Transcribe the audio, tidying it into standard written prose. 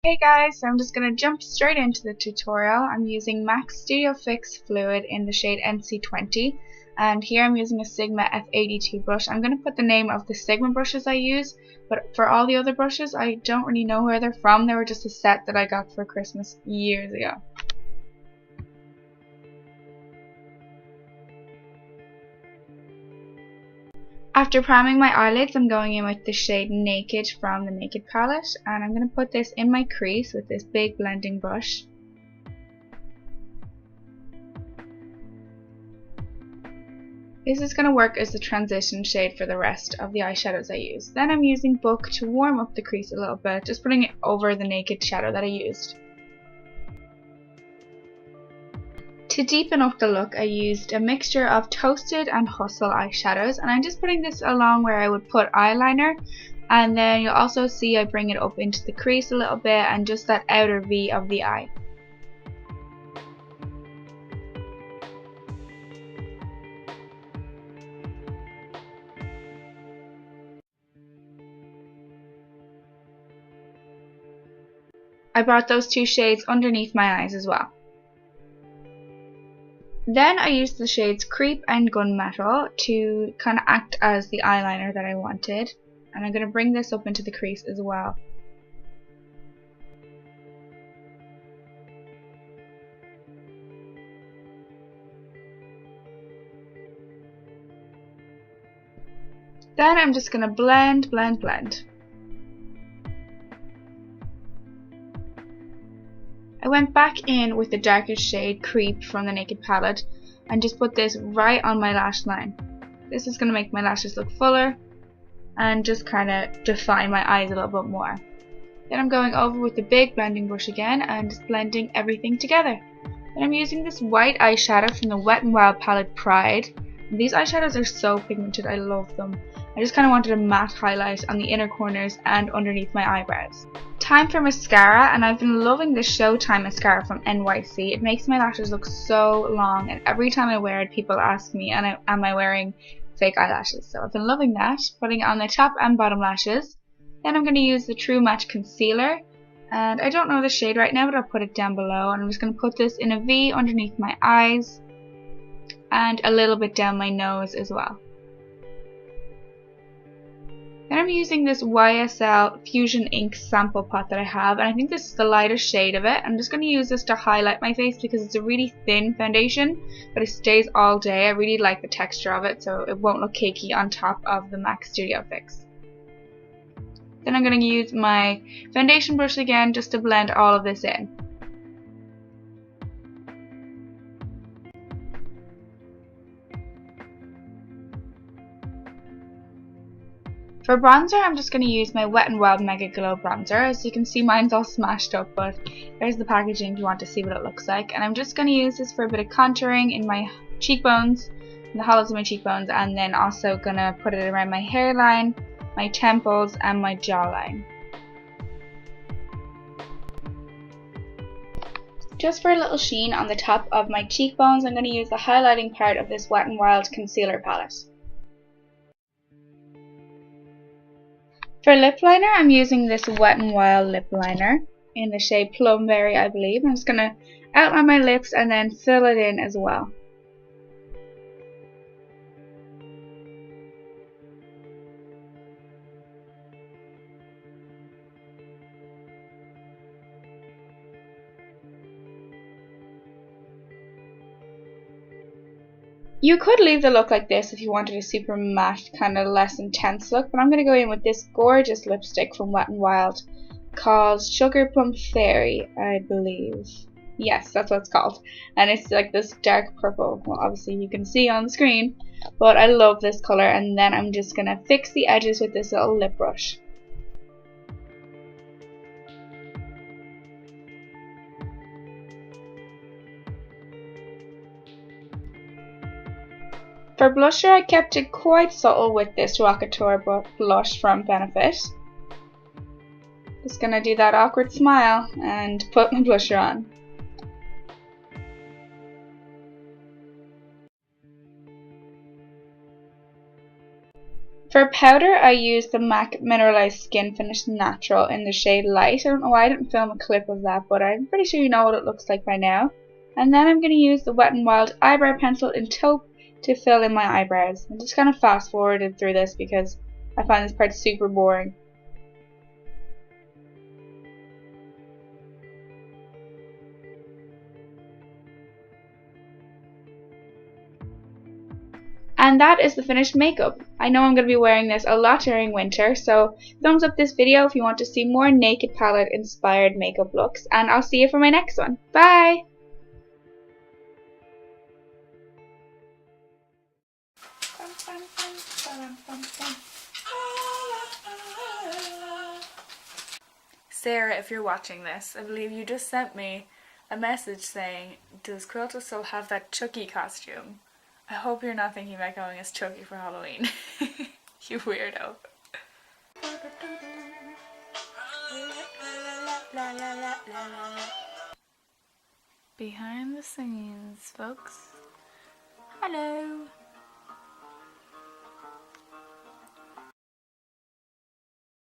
Hey guys, so I'm just going to jump straight into the tutorial. I'm using MAC Studio Fix Fluid in the shade NC20, and here I'm using a Sigma F82 brush. I'm going to put the name of the Sigma brushes I use, but for all the other brushes I don't really know where they're from. They were just a set that I got for Christmas years ago. After priming my eyelids, I'm going in with the shade Naked from the Naked palette, and I'm going to put this in my crease with this big blending brush. This is going to work as the transition shade for the rest of the eyeshadows I use. Then I'm using Book to warm up the crease a little bit, just putting it over the Naked shadow that I used. To deepen up the look, I used a mixture of Toasted and Hustle eyeshadows, and I'm just putting this along where I would put eyeliner, and then you'll also see I bring it up into the crease a little bit and just that outer V of the eye. I brought those two shades underneath my eyes as well. Then I used the shades Creep and Gunmetal to kind of act as the eyeliner that I wanted, and I'm going to bring this up into the crease as well. Then I'm just going to blend. I went back in with the darker shade Creep from the Naked palette and just put this right on my lash line. This is going to make my lashes look fuller and just kind of define my eyes a little bit more. Then I'm going over with the big blending brush again and just blending everything together. Then I'm using this white eyeshadow from the Wet n Wild palette Pride. And these eyeshadows are so pigmented, I love them. I just kind of wanted a matte highlight on the inner corners and underneath my eyebrows. Time for mascara, and I've been loving this Showtime Mascara from NYC. It makes my lashes look so long, and every time I wear it people ask me, am I wearing fake eyelashes? So I've been loving that, putting it on the top and bottom lashes. Then I'm going to use the True Match Concealer, and I don't know the shade right now, but I'll put it down below, and I'm just going to put this in a V underneath my eyes and a little bit down my nose as well. Then I'm using this YSL Fusion Ink sample pot that I have, and I think this is the lightest shade of it. I'm just going to use this to highlight my face because it's a really thin foundation, but it stays all day. I really like the texture of it, so it won't look cakey on top of the MAC Studio Fix. Then I'm going to use my foundation brush again just to blend all of this in. For bronzer, I'm just going to use my Wet n Wild Mega Glow bronzer. As you can see, mine's all smashed up, but there's the packaging if you want to see what it looks like. And I'm just going to use this for a bit of contouring in my cheekbones, in the hollows of my cheekbones, and then also going to put it around my hairline, my temples, and my jawline. Just for a little sheen on the top of my cheekbones, I'm going to use the highlighting part of this Wet n Wild concealer palette. For lip liner, I'm using this Wet n Wild lip liner in the shade Plumberry, I believe. I'm just going to outline my lips and then fill it in as well. You could leave the look like this if you wanted a super matte, kind of less intense look, but I'm going to go in with this gorgeous lipstick from Wet n Wild called Sugar Plum Fairy, I believe. Yes, that's what it's called. And it's like this dark purple. Well, obviously you can see on the screen, but I love this color. And then I'm just going to fix the edges with this little lip brush. For blusher, I kept it quite subtle with this Roackateur blush from Benefit. Just gonna do that awkward smile and put my blusher on. For powder, I used the MAC Mineralized Skin Finish Natural in the shade Light. I don't know why I didn't film a clip of that, but I'm pretty sure you know what it looks like by now. And then I'm going to use the Wet n Wild Eyebrow Pencil in Taupe to fill in my eyebrows. I just kind of fast forwarded through this because I find this part super boring. And that is the finished makeup. I know I'm going to be wearing this a lot during winter, so thumbs up this video if you want to see more Naked Palette inspired makeup looks, and I'll see you for my next one. Bye! Sarah, if you're watching this, I believe you just sent me a message saying, does Quilta still have that Chucky costume? I hope you're not thinking about going as Chucky for Halloween. You weirdo. Behind the scenes, folks. Hello.